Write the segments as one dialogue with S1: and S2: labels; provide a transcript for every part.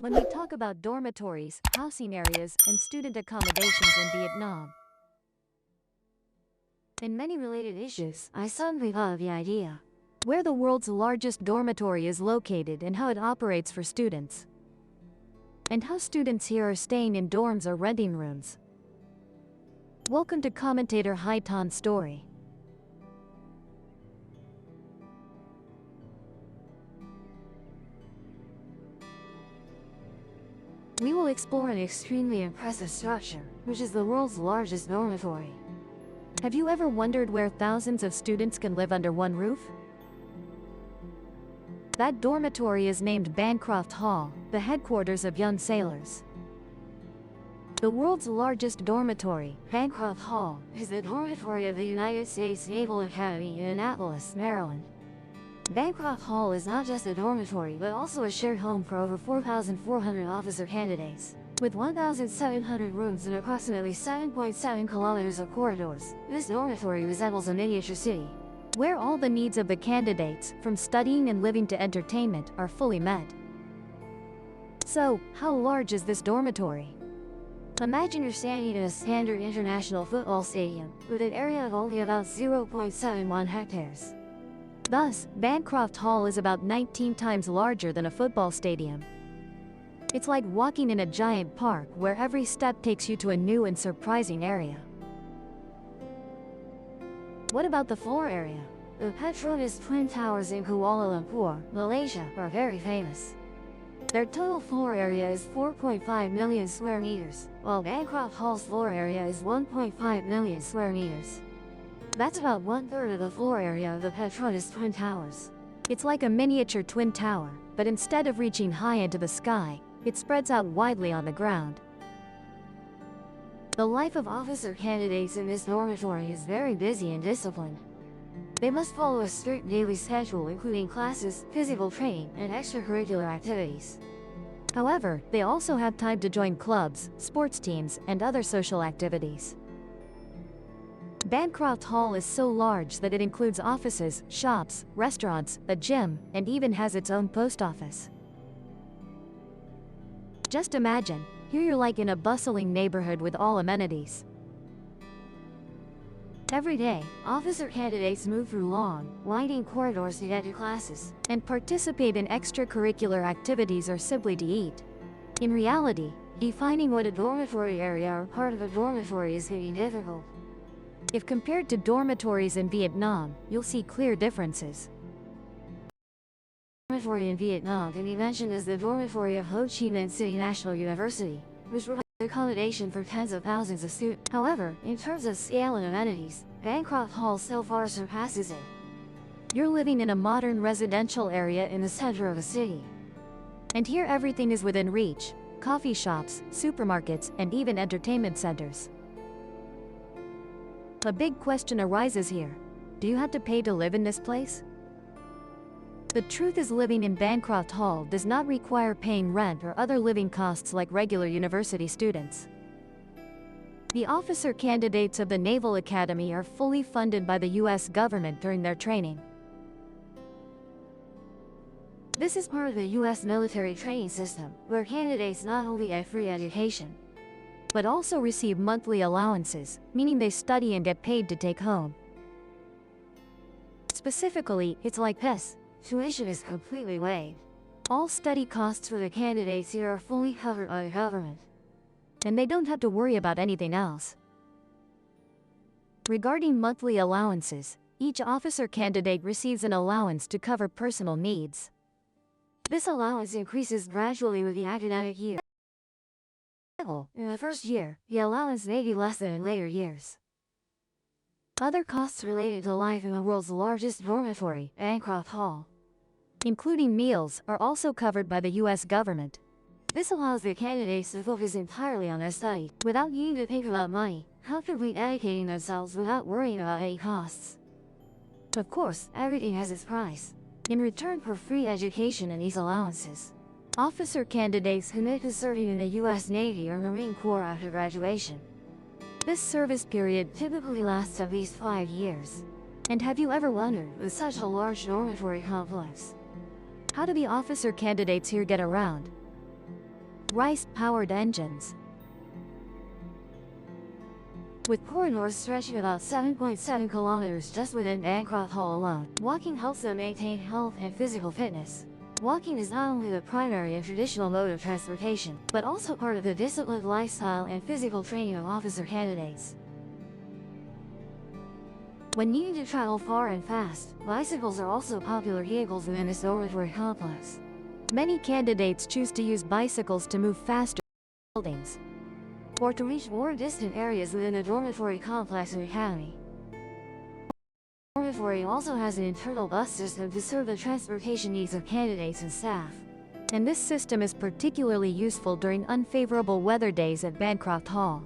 S1: when we talk about dormitories, housing areas, and student accommodations in Vietnam. And many related issues, I suddenly thought of the idea. Where the world's largest dormitory is located and how it operates for students. And how students here are staying in dorms or renting rooms. Welcome to commentator Hai Tan's story. We will explore an extremely impressive structure, which is the world's largest dormitory. Have you ever wondered where thousands of students can live under one roof? That dormitory is named Bancroft Hall, the headquarters of young sailors. The world's largest dormitory, Bancroft Hall, is the dormitory of the United States Naval Academy in Annapolis, Maryland. Bancroft Hall is not just a dormitory but also a shared home for over 4,400 officer candidates. With 1,700 rooms and approximately 7.7 kilometers of corridors, this dormitory resembles a miniature city, where all the needs of the candidates, from studying and living to entertainment, are fully met. So, how large is this dormitory? Imagine you're standing in a standard international football stadium, with an area of only about 0.71 hectares. Thus, Bancroft Hall is about 19 times larger than a football stadium. It's like walking in a giant park where every step takes you to a new and surprising area. What about the floor area? The Petronas Twin Towers in Kuala Lumpur, Malaysia, are very famous. Their total floor area is 4.5 million square meters, while Bancroft Hall's floor area is 1.5 million square meters. That's about 1/3 of the floor area of the Petronas Twin Towers. It's like a miniature twin tower, but instead of reaching high into the sky, it spreads out widely on the ground. The life of officer candidates in this dormitory is very busy and disciplined. They must follow a strict daily schedule including classes, physical training, and extracurricular activities. However, they also have time to join clubs, sports teams, and other social activities. Bancroft Hall is so large that it includes offices, shops, restaurants, a gym, and even has its own post office. Just imagine, here you're like in a bustling neighborhood with all amenities. Every day, officer candidates move through long, winding corridors to get to classes, and participate in extracurricular activities or simply to eat. In reality, defining what a dormitory area or part of a dormitory is getting difficult. If compared to dormitories in Vietnam, you'll see clear differences. The dormitory in Vietnam can be mentioned as the dormitory of Ho Chi Minh City National University, which provides accommodation for tens of thousands of students. However, in terms of scale and amenities, Bancroft Hall so far surpasses it. You're living in a modern residential area in the center of a city. And here everything is within reach: coffee shops, supermarkets, and even entertainment centers. A big question arises here. Do you have to pay to live in this place? The truth is, living in Bancroft Hall does not require paying rent or other living costs like regular university students. The officer candidates of the Naval Academy are fully funded by the U.S. government during their training. This is part of the U.S. military training system, where candidates not only get free education, but also receive monthly allowances, meaning they study and get paid to take home. Specifically, it's like this. Tuition is completely waived. All study costs for the candidates here are fully covered by the government, and they don't have to worry about anything else. Regarding monthly allowances, each officer candidate receives an allowance to cover personal needs. This allowance increases gradually with the academic year. In the first year, the allowance may be less than in later years. Other costs related to life in the world's largest dormitory, Bancroft Hall, including meals, are also covered by the U.S. government. This allows the candidates to focus entirely on their study, without needing to think about money, comfortably educating themselves without worrying about any costs. Of course, everything has its price. In return for free education and these allowances, officer candidates commit to serving in the U.S. Navy or Marine Corps after graduation. This service period typically lasts at least 5 years. And have you ever wondered, with such a large dormitory complex, how do the officer candidates here get around? rice-powered engines. With corridors stretching about 7.7 kilometers just within Bancroft Hall alone, walking helps them maintain health and physical fitness. Walking is not only the primary and traditional mode of transportation, but also part of the disciplined lifestyle and physical training of officer candidates. When needing to travel far and fast, bicycles are also popular vehicles within this dormitory complex. Many candidates choose to use bicycles to move faster through buildings, or to reach more distant areas within the dormitory complex and academy. The dormitory also has an internal bus system to serve the transportation needs of candidates and staff. And this system is particularly useful during unfavorable weather days at Bancroft Hall.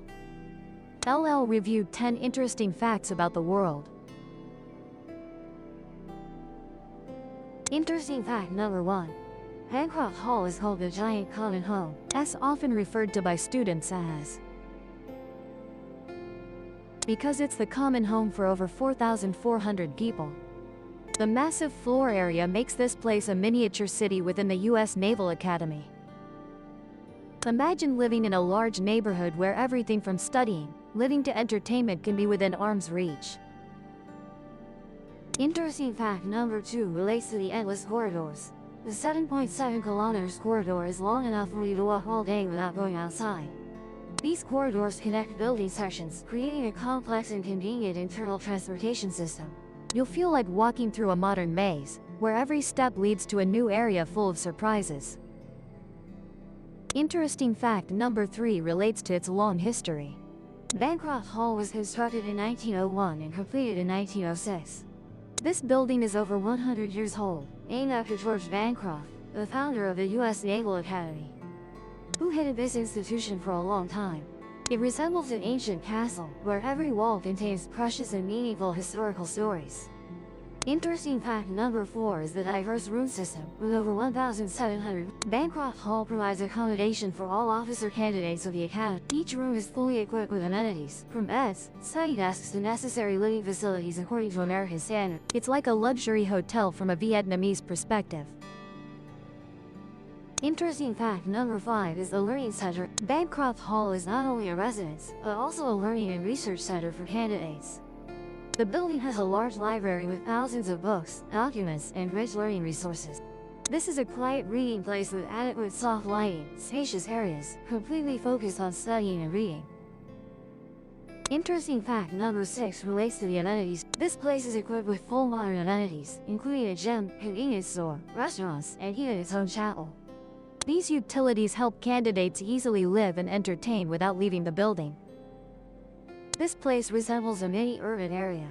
S1: LL reviewed 10 interesting facts about the world. Interesting fact number 1. Bancroft Hall is called the Giant Common Home, often referred to by students as, because it's the common home for over 4,400 people. The massive floor area makes this place a miniature city within the U.S. Naval Academy. Imagine living in a large neighborhood where everything from studying, living to entertainment can be within arm's reach. Interesting fact number 2 relates to the endless corridors. The 7.7 kilometers corridor is long enough for you to walk all day without going outside. These corridors connect building sections, creating a complex and convenient internal transportation system. You'll feel like walking through a modern maze, where every step leads to a new area full of surprises. Interesting fact number 3 relates to its long history. Bancroft Hall was constructed in 1901 and completed in 1906. This building is over 100 years old, named after George Bancroft, the founder of the U.S. Naval Academy, who headed this institution for a long time. It resembles an ancient castle, where every wall contains precious and meaningful historical stories. Interesting fact number 4 is the diverse room system. With over 1,700, Bancroft Hall provides accommodation for all officer candidates of the academy. Each room is fully equipped with amenities, from beds, study desks to necessary living facilities according to American standards. It's like a luxury hotel from a Vietnamese perspective. Interesting fact number 5 is the Learning Center. Bancroft Hall is not only a residence, but also a learning and research center for candidates. The building has a large library with thousands of books, documents, and rich learning resources. This is a quiet reading place with adequate soft lighting, spacious areas, completely focused on studying and reading. Interesting fact number 6 relates to the amenities. This place is equipped with full modern amenities, including a gym, convenience store, restaurants, and even its own chapel. These utilities help candidates easily live and entertain without leaving the building. This place resembles a mini urban area.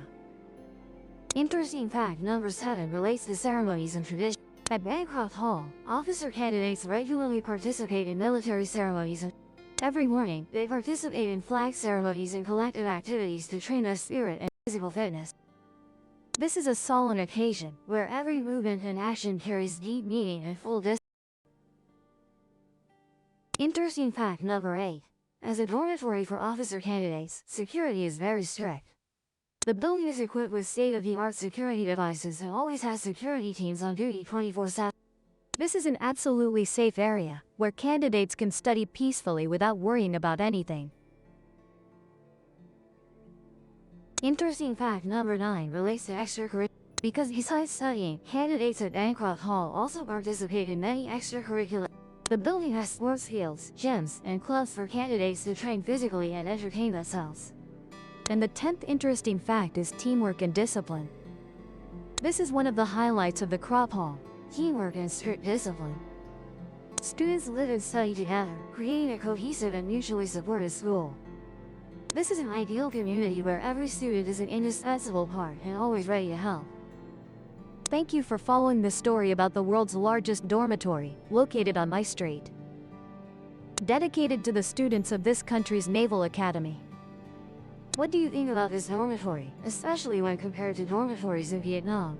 S1: Interesting fact number 7 relates to ceremonies and traditions. At Bancroft Hall, officer candidates regularly participate in military ceremonies, and every morning, they participate in flag ceremonies and collective activities to train their spirit and physical fitness. This is a solemn occasion, where every movement and action carries deep meaning and full discipline. Interesting fact number 8. As a dormitory for officer candidates, security is very strict. The building is equipped with state-of-the-art security devices and always has security teams on duty 24/7. This is an absolutely safe area, where candidates can study peacefully without worrying about anything. Interesting fact number 9 relates to extracurricular. Because besides studying, candidates at Bancroft Hall also participate in many extracurricular. The building has sports fields, gyms, and clubs for candidates to train physically and entertain themselves. And the 10th interesting fact is teamwork and discipline. This is one of the highlights of the Crop Hall: teamwork and strict discipline. Students live and study together, creating a cohesive and mutually supportive school. This is an ideal community where every student is an indispensable part and always ready to help. Thank you for following the story about the world's largest dormitory, located on my street, dedicated to the students of this country's Naval Academy. What do you think about this dormitory, especially when compared to dormitories in Vietnam?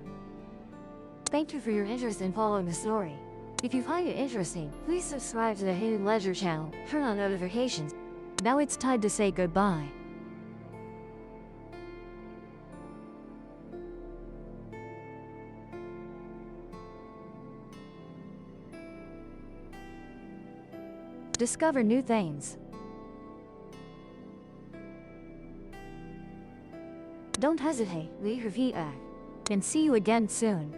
S1: Thank you for your interest in following the story. If you find it interesting, please subscribe to the Hidden Ledger channel, turn on notifications. Now it's time to say goodbye. Discover new things. Don't hesitate, leave your feedback. And see you again soon.